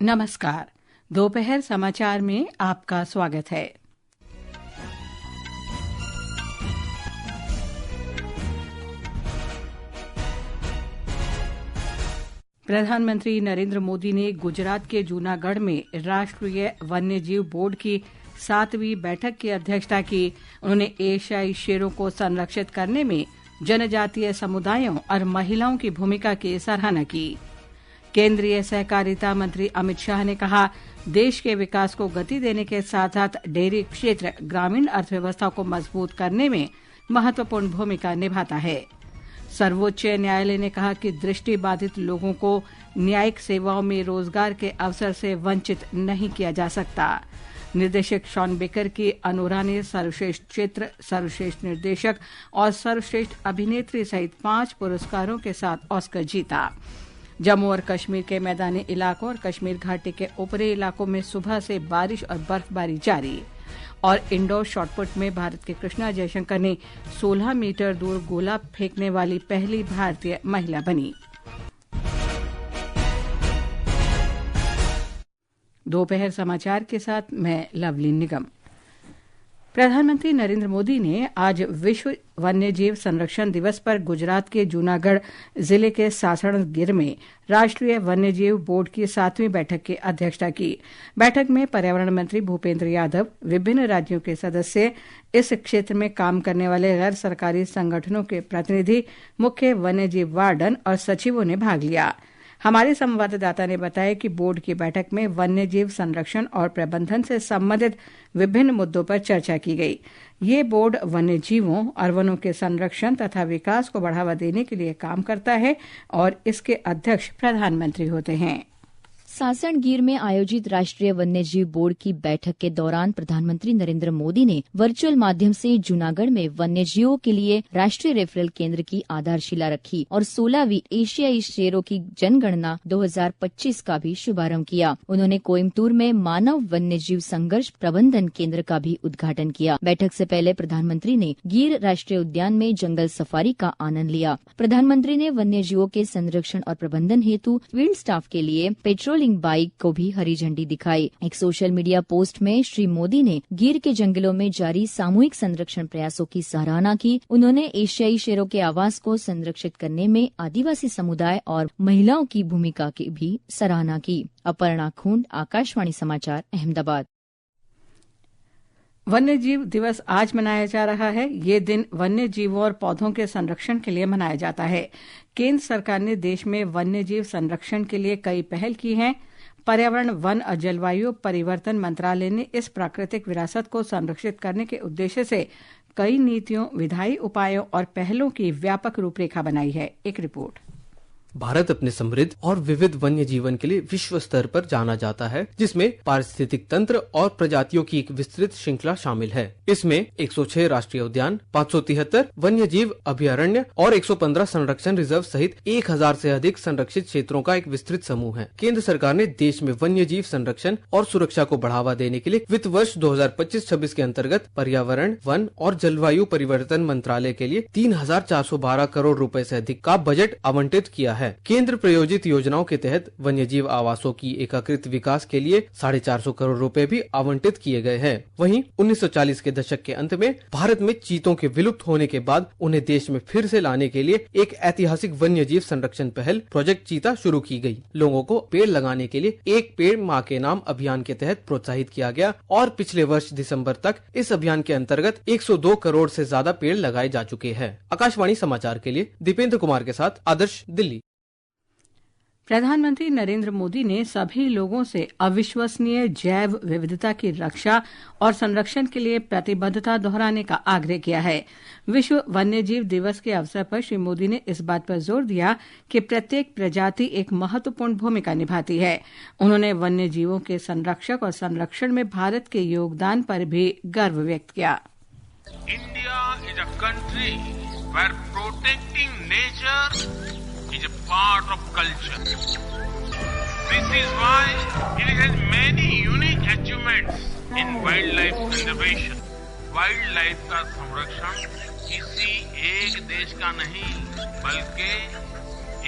नमस्कार। दोपहर समाचार में आपका स्वागत है। प्रधानमंत्री नरेंद्र मोदी ने गुजरात के जूनागढ़ में राष्ट्रीय वन्यजीव बोर्ड की 7वीं बैठक की अध्यक्षता की। उन्होंने एशियाई शेरों को संरक्षित करने में जनजातीय समुदायों और महिलाओं की भूमिका की सराहना की। केंद्रीय सहकारिता मंत्री अमित शाह ने कहा, देश के विकास को गति देने के साथ साथ डेयरी क्षेत्र ग्रामीण अर्थव्यवस्था को मजबूत करने में महत्वपूर्ण भूमिका निभाता है। सर्वोच्च न्यायालय ने कहा कि दृष्टिबाधित लोगों को न्यायिक सेवाओं में रोजगार के अवसर से वंचित नहीं किया जा सकता। निर्देशक शॉन बेकर की अनोरा ने सर्वश्रेष्ठ चित्र, सर्वश्रेष्ठ निर्देशक और सर्वश्रेष्ठ अभिनेत्री सहित 5 पुरस्कारों के साथ ऑस्कर जीता। जम्मू और कश्मीर के मैदानी इलाकों और कश्मीर घाटी के ऊपरी इलाकों में सुबह से बारिश और बर्फबारी जारी। और इंडोर शॉटपुट में भारत के कृष्णा जयशंकर ने 16 मीटर दूर गोला फेंकने वाली पहली भारतीय महिला बनी। दोपहर समाचार के साथ मैं लवलीन निगम। प्रधानमंत्री नरेंद्र मोदी ने आज विश्व वन्यजीव संरक्षण दिवस पर गुजरात के जूनागढ़ जिले के सासणगिर में राष्ट्रीय वन्यजीव बोर्ड की 7वीं बैठक की अध्यक्षता की। बैठक में पर्यावरण मंत्री भूपेंद्र यादव, विभिन्न राज्यों के सदस्य, इस क्षेत्र में काम करने वाले गैर सरकारी संगठनों के प्रतिनिधि, मुख्य वन्यजीव वार्डन और सचिवों ने भाग लिया। हमारे संवाददाता ने बताया कि बोर्ड की बैठक में वन्यजीव संरक्षण और प्रबंधन से संबंधित विभिन्न मुद्दों पर चर्चा की गई। ये बोर्ड वन्यजीवों और वनों के संरक्षण तथा विकास को बढ़ावा देने के लिए काम करता है और इसके अध्यक्ष प्रधानमंत्री होते हैं। सासणगिर में आयोजित राष्ट्रीय वन्यजीव बोर्ड की बैठक के दौरान प्रधानमंत्री नरेंद्र मोदी ने वर्चुअल माध्यम से जूनागढ़ में वन्यजीवों के लिए राष्ट्रीय रेफरल केंद्र की आधारशिला रखी और 16वीं एशियाई शेरों की जनगणना 2025 का भी शुभारंभ किया। उन्होंने कोयम्बतूर में मानव वन्यजीव संघर्ष प्रबंधन केंद्र का भी उद्घाटन किया। बैठक से पहले प्रधानमंत्री ने गिर राष्ट्रीय उद्यान में जंगल सफारी का आनंद लिया। प्रधानमंत्री ने वन्यजीवों के संरक्षण और प्रबंधन हेतु फील्ड स्टाफ के लिए पेट्रोलिंग बाइक को भी हरी झंडी दिखाई। एक सोशल मीडिया पोस्ट में श्री मोदी ने गिर के जंगलों में जारी सामूहिक संरक्षण प्रयासों की सराहना की। उन्होंने एशियाई शेरों के आवास को संरक्षित करने में आदिवासी समुदाय और महिलाओं की भूमिका की भी सराहना की। अपर्णा खूंड, आकाशवाणी समाचार, अहमदाबाद। वन्यजीव दिवस आज मनाया जा रहा है। ये दिन वन्य जीवों और पौधों के संरक्षण के लिए मनाया जाता है। केंद्र सरकार ने देश में वन्यजीव संरक्षण के लिए कई पहल की हैं। पर्यावरण, वन और जलवायु परिवर्तन मंत्रालय ने इस प्राकृतिक विरासत को संरक्षित करने के उद्देश्य से कई नीतियों, विधायी उपायों और पहलों की व्यापक रूपरेखा बनाई है। एक रिपोर्ट। भारत अपने समृद्ध और विविध वन्य जीवन के लिए विश्व स्तर पर जाना जाता है, जिसमें पारिस्थितिक तंत्र और प्रजातियों की एक विस्तृत श्रृंखला शामिल है। इसमें 106 राष्ट्रीय उद्यान, 573 वन्य जीव अभयारण्य और 115 संरक्षण रिजर्व सहित 1000 से अधिक संरक्षित क्षेत्रों का एक विस्तृत समूह है। केंद्र सरकार ने देश में वन्य जीव संरक्षण और सुरक्षा को बढ़ावा देने के लिए वित्त वर्ष 2025-26 के अंतर्गत पर्यावरण, वन और जलवायु परिवर्तन मंत्रालय के लिए 3412 करोड़ रुपए से अधिक का बजट आवंटित किया है। केंद्र प्रायोजित योजनाओं के तहत वन्यजीव आवासों की एकीकृत विकास के लिए 450 करोड़ रुपए भी आवंटित किए गए हैं। वहीं 1940 के दशक के अंत में भारत में चीतों के विलुप्त होने के बाद उन्हें देश में फिर से लाने के लिए एक ऐतिहासिक वन्यजीव संरक्षण पहल प्रोजेक्ट चीता शुरू की गई। लोगों को पेड़ लगाने के लिए एक पेड़ माँ के नाम अभियान के तहत प्रोत्साहित किया गया और पिछले वर्ष दिसंबर तक इस अभियान के अंतर्गत 102 करोड़ से ज्यादा पेड़ लगाए जा चुके हैं। आकाशवाणी समाचार के लिए दीपेंद्र कुमार के साथ आदर्श, दिल्ली। प्रधानमंत्री नरेंद्र मोदी ने सभी लोगों से अविश्वसनीय जैव विविधता की रक्षा और संरक्षण के लिए प्रतिबद्धता दोहराने का आग्रह किया है। विश्व वन्यजीव दिवस के अवसर पर श्री मोदी ने इस बात पर जोर दिया कि प्रत्येक प्रजाति एक महत्वपूर्ण भूमिका निभाती है। उन्होंने वन्यजीवों के संरक्षक और संरक्षण में भारत के योगदान पर भी गर्व व्यक्त किया। India is a country where protecting nature is a part of culture. This is why it has many unique achievements in wildlife conservation. Wildlife का संरक्षण किसी एक देश का नहीं बल्कि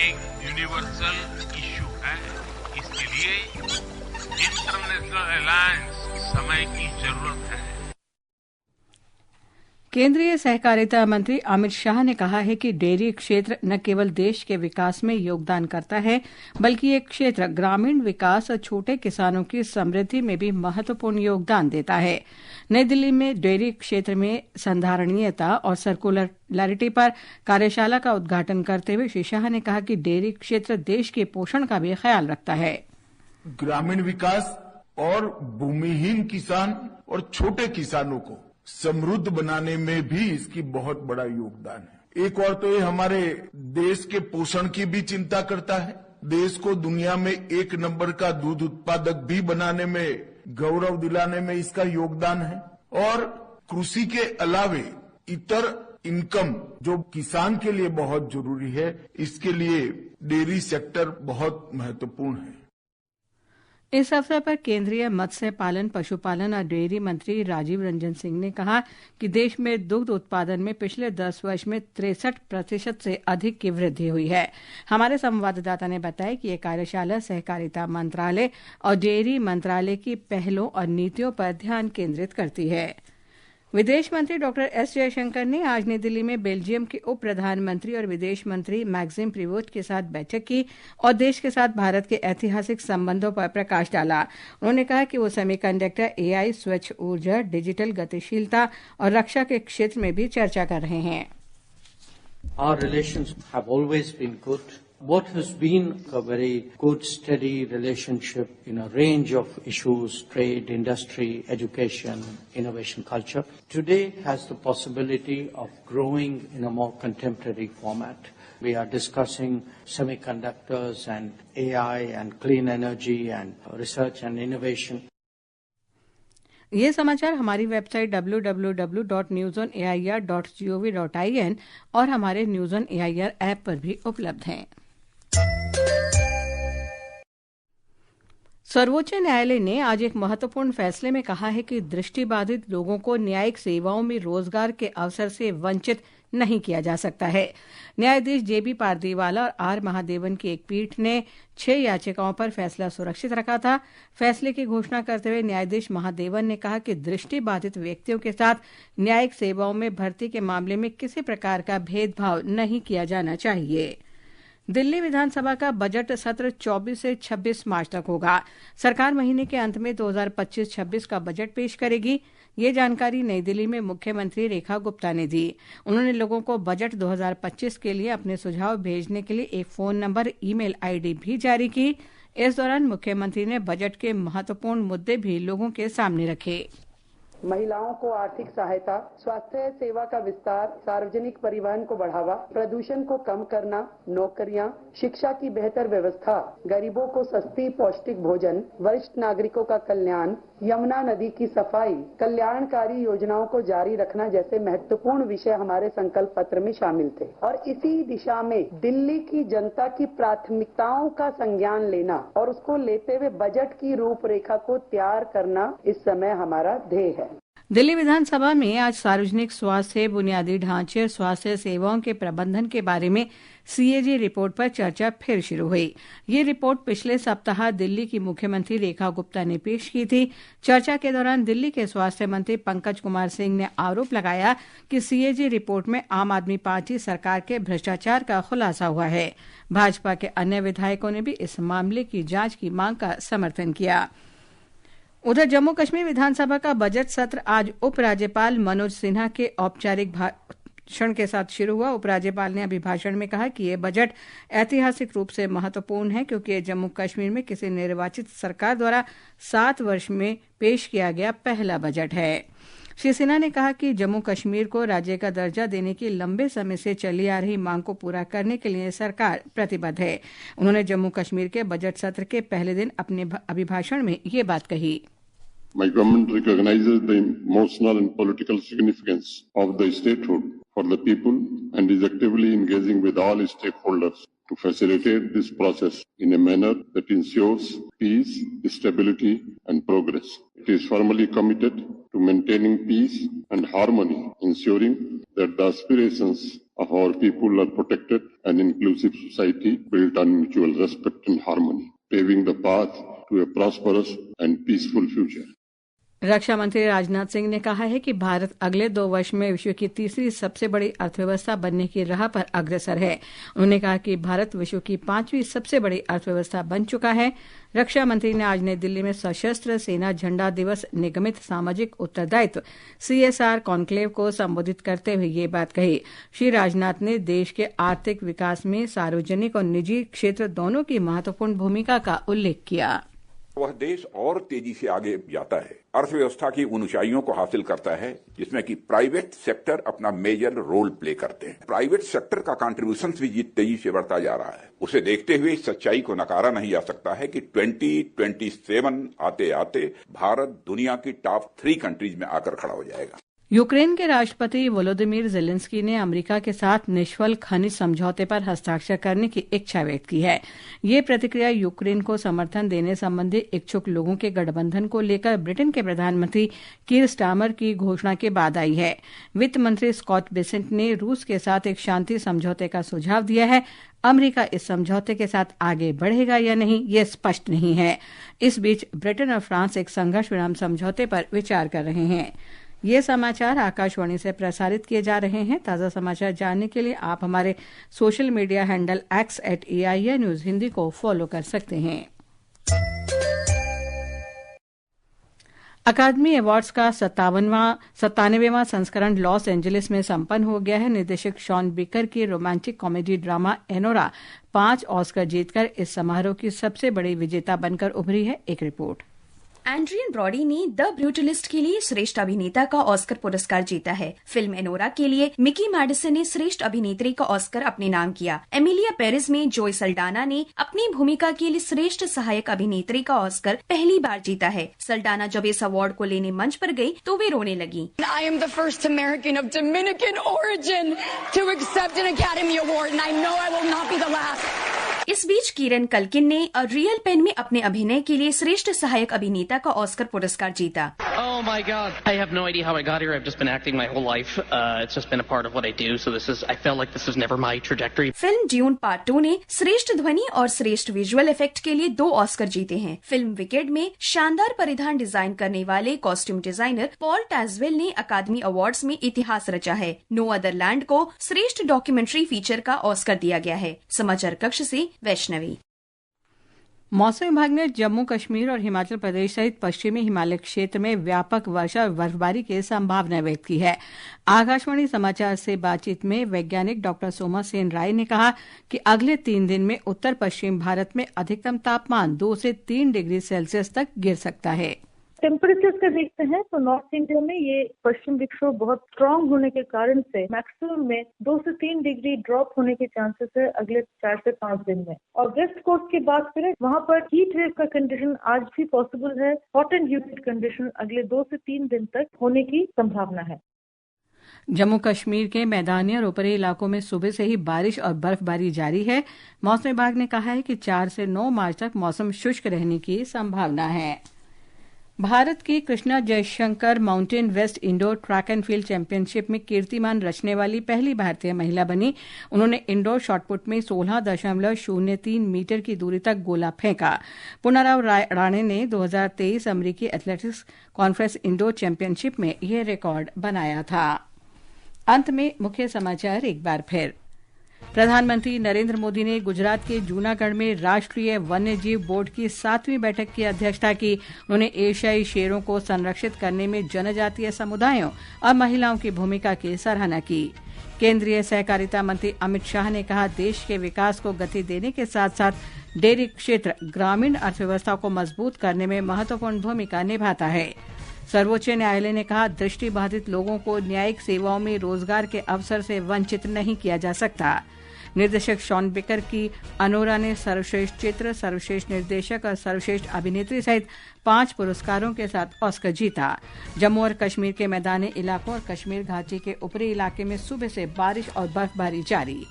एक यूनिवर्सल इशू है। इसके लिए इंटरनेशनल अलायंस समय की जरूरत है। केंद्रीय सहकारिता मंत्री अमित शाह ने कहा है कि डेयरी क्षेत्र न केवल देश के विकास में योगदान करता है, बल्कि ये क्षेत्र ग्रामीण विकास और छोटे किसानों की समृद्धि में भी महत्वपूर्ण योगदान देता है। नई दिल्ली में डेयरी क्षेत्र में संधारणीयता और सर्कुलरिटी पर कार्यशाला का उद्घाटन करते हुए श्री शाह ने कहा कि डेयरी क्षेत्र देश के पोषण का भी ख्याल रखता है। ग्रामीण विकास और भूमिहीन किसान और छोटे किसानों को समृद्ध बनाने में भी इसकी बहुत बड़ा योगदान है। एक और तो ये हमारे देश के पोषण की भी चिंता करता है, देश को दुनिया में 1 नंबर का दूध उत्पादक भी बनाने में, गौरव दिलाने में इसका योगदान है। और कृषि के अलावे इतर इनकम जो किसान के लिए बहुत जरूरी है, इसके लिए डेयरी सेक्टर बहुत महत्वपूर्ण है। इस अवसर पर केंद्रीय मत्स्य पालन, पशुपालन और डेयरी मंत्री राजीव रंजन सिंह ने कहा कि देश में दुग्ध उत्पादन में पिछले 10 वर्ष में 63% से अधिक की वृद्धि हुई है। हमारे संवाददाता ने बताया कि यह कार्यशाला सहकारिता मंत्रालय और डेयरी मंत्रालय की पहलों और नीतियों पर ध्यान केंद्रित करती है। विदेश मंत्री डॉक्टर एस जयशंकर ने आज नई दिल्ली में बेल्जियम के उप प्रधानमंत्री और विदेश मंत्री मैक्सिम प्रिवोट के साथ बैठक की और देश के साथ भारत के ऐतिहासिक संबंधों पर प्रकाश डाला। उन्होंने कहा कि वो सेमीकंडक्टर, एआई, स्वच्छ ऊर्जा, डिजिटल गतिशीलता और रक्षा के क्षेत्र में भी चर्चा कर रहे हैं। Our relations have always been good. What has been a very good, steady relationship in a range of issues, trade, industry, education, innovation, culture, today has the possibility of growing in a more contemporary format. We are discussing semiconductors and AI and clean energy and research and innovation. ये समाचार हमारी website www.newsonair.gov.in और हमारे news on AIR app पर भी उपलब्ध हैं। सर्वोच्च न्यायालय ने आज एक महत्वपूर्ण फैसले में कहा है कि दृष्टिबाधित लोगों को न्यायिक सेवाओं में रोजगार के अवसर से वंचित नहीं किया जा सकता है। न्यायाधीश जेबी पारदीवाला और आर महादेवन की एक पीठ ने 6 याचिकाओं पर फैसला सुरक्षित रखा था। फैसले की घोषणा करते हुए न्यायाधीश महादेवन ने कहा कि दृष्टिबाधित व्यक्तियों के साथ न्यायिक सेवाओं में भर्ती के मामले में किसी प्रकार का भेदभाव नहीं किया जाना चाहिए। दिल्ली विधानसभा का बजट सत्र 24 से 26 मार्च तक होगा। सरकार महीने के अंत में 2025-26 का बजट पेश करेगी। ये जानकारी नई दिल्ली में मुख्यमंत्री रेखा गुप्ता ने दी। उन्होंने लोगों को बजट 2025 के लिए अपने सुझाव भेजने के लिए एक फोन नंबर, ईमेल आईडी भी जारी की। इस दौरान मुख्यमंत्री ने बजट के महत्वपूर्ण मुद्दे भी लोगों के सामने रखे। महिलाओं को आर्थिक सहायता, स्वास्थ्य सेवा का विस्तार, सार्वजनिक परिवहन को बढ़ावा, प्रदूषण को कम करना, नौकरियां, शिक्षा की बेहतर व्यवस्था, गरीबों को सस्ती पौष्टिक भोजन, वरिष्ठ नागरिकों का कल्याण, यमुना नदी की सफाई, कल्याणकारी योजनाओं को जारी रखना जैसे महत्वपूर्ण विषय हमारे संकल्प पत्र में शामिल थे। और इसी दिशा में दिल्ली की जनता की प्राथमिकताओं का संज्ञान लेना और उसको लेते हुए बजट की रूपरेखा को तैयार करना इस समय हमारा ध्येय है। दिल्ली विधानसभा में आज सार्वजनिक स्वास्थ्य, बुनियादी ढांचे और स्वास्थ्य सेवाओं के प्रबंधन के बारे में सीएजी रिपोर्ट पर चर्चा फिर शुरू हुई। ये रिपोर्ट पिछले सप्ताह दिल्ली की मुख्यमंत्री रेखा गुप्ता ने पेश की थी। चर्चा के दौरान दिल्ली के स्वास्थ्य मंत्री पंकज कुमार सिंह ने आरोप लगाया कि सीएजी रिपोर्ट में आम आदमी पार्टी सरकार के भ्रष्टाचार का खुलासा हुआ है। भाजपा के अन्य विधायकों ने भी इस मामले की जांच की मांग का समर्थन किया। उधर जम्मू कश्मीर विधानसभा का बजट सत्र आज उपराज्यपाल मनोज सिन्हा के औपचारिक भाषण के साथ शुरू हुआ। उपराज्यपाल ने अभिभाषण में कहा कि यह बजट ऐतिहासिक रूप से महत्वपूर्ण है क्योंकि यह जम्मू कश्मीर में किसी निर्वाचित सरकार द्वारा 7 वर्ष में पेश किया गया पहला बजट है। श्री सिन्हा ने कहा कि जम्मू कश्मीर को राज्य का दर्जा देने की लंबे समय से चली आ रही मांग को पूरा करने के लिए सरकार प्रतिबद्ध है। उन्होंने जम्मू कश्मीर के बजट सत्र के पहले दिन अपने अभिभाषण में ये बात कही। My government recognizes the emotional and political significance of the statehood for the people and is actively engaging with all stakeholders to facilitate this process in a manner that ensures peace, stability and progress. It is firmly committed to maintaining peace and harmony, ensuring that the aspirations of our people are protected and inclusive society built on mutual respect and harmony. paving the path to a prosperous and peaceful future. रक्षा मंत्री राजनाथ सिंह ने कहा है कि भारत अगले 2 वर्ष में विश्व की तीसरी सबसे बड़ी अर्थव्यवस्था बनने की राह पर अग्रसर है। उन्होंने कहा कि भारत विश्व की 5वीं सबसे बड़ी अर्थव्यवस्था बन चुका है। रक्षा मंत्री ने आज नई दिल्ली में सशस्त्र सेना झंडा दिवस निगमित सामाजिक उत्तरदायित्व CSR कॉन्क्लेव को संबोधित करते हुए ये बात कही। श्री राजनाथ ने देश के आर्थिक विकास में सार्वजनिक और निजी क्षेत्र दोनों की महत्वपूर्ण भूमिका का उल्लेख किया। वह देश और तेजी से आगे जाता है, अर्थव्यवस्था की उन ऊंचाइयों को हासिल करता है जिसमें कि प्राइवेट सेक्टर अपना मेजर रोल प्ले करते हैं। प्राइवेट सेक्टर का कंट्रीब्यूशन भी तेजी से बढ़ता जा रहा है। उसे देखते हुए इस सच्चाई को नकारा नहीं जा सकता है कि 2027 आते आते भारत दुनिया की टॉप 3 कंट्रीज में आकर खड़ा हो जाएगा। यूक्रेन के राष्ट्रपति वोलोदिमीर जेलेंस्की ने अमेरिका के साथ निष्फल खनिज समझौते पर हस्ताक्षर करने की इच्छा व्यक्त की है। ये प्रतिक्रिया यूक्रेन को समर्थन देने संबंधी इच्छुक लोगों के गठबंधन को लेकर ब्रिटेन के प्रधानमंत्री कीर स्टारमर की घोषणा के बाद आई है। वित्त मंत्री स्कॉट बेसेंट ने रूस के साथ एक शांति समझौते का सुझाव दिया है। अमेरिका इस समझौते के साथ आगे बढ़ेगा या नहीं, ये स्पष्ट नहीं है। इस बीच ब्रिटेन और फ्रांस एक संघर्ष विराम समझौते पर विचार कर रहे हैं। ये समाचार आकाशवाणी से प्रसारित किए जा रहे हैं। ताज़ा समाचार जानने के लिए आप हमारे social media handle @AIR news Hindi को फॉलो कर सकते हैं। अकादमी अवार्ड्स का 97वां संस्करण लॉस एंजलिस में संपन्न हो गया है। निर्देशक शॉन बेकर की romantic comedy drama Anura 5 Oscar जीतकर इस समारोह की सबसे बड़ी विजेता बनकर उभरी है। एक रिपोर्ट। एड्रियन ब्रॉडी ने द ब्रूटलिस्ट के लिए श्रेष्ठ अभिनेता का ऑस्कर पुरस्कार जीता है। फिल्म एनोरा के लिए मिकी मैडिसन ने श्रेष्ठ अभिनेत्री का ऑस्कर अपने नाम किया। एमिलिया पेरिस में जोय सल्डाना ने अपनी भूमिका के लिए श्रेष्ठ सहायक अभिनेत्री का ऑस्कर पहली बार जीता है। सल्डाना जब इस अवार्ड को लेने मंच पर गई तो वे रोने लगी। I am the first American of Dominican origin to accept an Academy Award and I know I will not be the last. इस बीच कीरन कल्किन ने अ रियल पेन में अपने अभिनय के लिए श्रेष्ठ सहायक अभिनेता का ऑस्कर पुरस्कार जीता। Oh my God! I have no idea how I got here. I've just been acting my whole life. It's just been a part of what I do. So I felt like this was never my trajectory. Film dune part 2 ने श्रेष्ठ ध्वनि और श्रेष्ठ visual effect के लिए 2 Oscar जीते हैं। Film wicked में शानदार परिधान डिजाइन करने वाले कॉस्ट्यूम डिजाइनर पॉल टैजवेल ने अकादमी अवार्ड्स में इतिहास रचा है। नो अदर लैंड को श्रेष्ठ डॉक्यूमेंट्री फीचर का ऑस्कर दिया गया है। समाचार कक्ष से वैष्णवी। मौसम विभाग ने जम्मू कश्मीर और हिमाचल प्रदेश सहित पश्चिमी हिमालय क्षेत्र में व्यापक वर्षा और बर्फबारी की संभावना व्यक्त की है। आकाशवाणी समाचार से बातचीत में वैज्ञानिक डॉक्टर सोमा सेन राय ने कहा कि अगले 3 दिन में उत्तर पश्चिम भारत में अधिकतम तापमान 2 से 3 डिग्री सेल्सियस तक गिर सकता है। टेम्परेचर का देखते हैं तो नॉर्थ इंडिया में ये पश्चिम विक्षोभ बहुत स्ट्रांग होने के कारण से मैक्सिमम में 2 से 3 डिग्री ड्रॉप होने के चांसेस है अगले 4 से 5 दिन में। और वेस्ट कोस्ट की बात करें, वहाँ पर हीट वेव का कंडीशन आज भी पॉसिबल है। हॉट एंड ह्यूमिड कंडीशन अगले 2 से 3 दिन तक होने की संभावना है। जम्मू कश्मीर के मैदानी और ऊपरी इलाकों में सुबह से ही बारिश और बर्फबारी जारी है। मौसम विभाग ने कहा है कि 4 से 9 मार्च तक मौसम शुष्क रहने की संभावना है। भारत की Krishna Jaishankar mountain west indoor track and field championship में कीर्तिमान रचने वाली पहली भारतीय महिला बनी। उन्होंने इंडोर शॉटपुट में 16.03 मीटर की दूरी तक गोला फेंका। पुनाराव राणे ने 2023 अमेरिकी एथलेटिक्स कॉन्फ्रेंस इंडोर चैंपियनशिप में यह रिकॉर्ड बनाया था। अंत में मुख्य समाचार एक बार फिर। प्रधानमंत्री नरेंद्र मोदी ने गुजरात के जूनागढ़ में राष्ट्रीय वन्यजीव बोर्ड की 7वीं बैठक की अध्यक्षता की। उन्होंने एशियाई शेरों को संरक्षित करने में जनजातीय समुदायों और महिलाओं की भूमिका की सराहना की। केंद्रीय सहकारिता मंत्री अमित शाह ने कहा, देश के विकास को गति देने के साथ साथ डेयरी क्षेत्र ग्रामीण अर्थव्यवस्था को मजबूत करने में महत्वपूर्ण भूमिका निभाता है। सर्वोच्च न्यायालय ने कहा, दृष्टिबाधित लोगों को न्यायिक सेवाओं में रोजगार के अवसर से वंचित नहीं किया जा सकता। निर्देशक शॉन बेकर की अनोरा ने सर्वश्रेष्ठ चित्र, सर्वश्रेष्ठ निर्देशक और सर्वश्रेष्ठ अभिनेत्री सहित 5 पुरस्कारों के साथ ऑस्कर जीता। जम्मू और कश्मीर के मैदानी इलाकों और कश्मीर घाटी के ऊपरी इलाके में सुबह से बारिश और बर्फबारी जारी।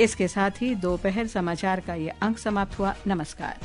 इसके साथ ही दोपहर समाचार का ये अंक समाप्त हुआ। नमस्कार।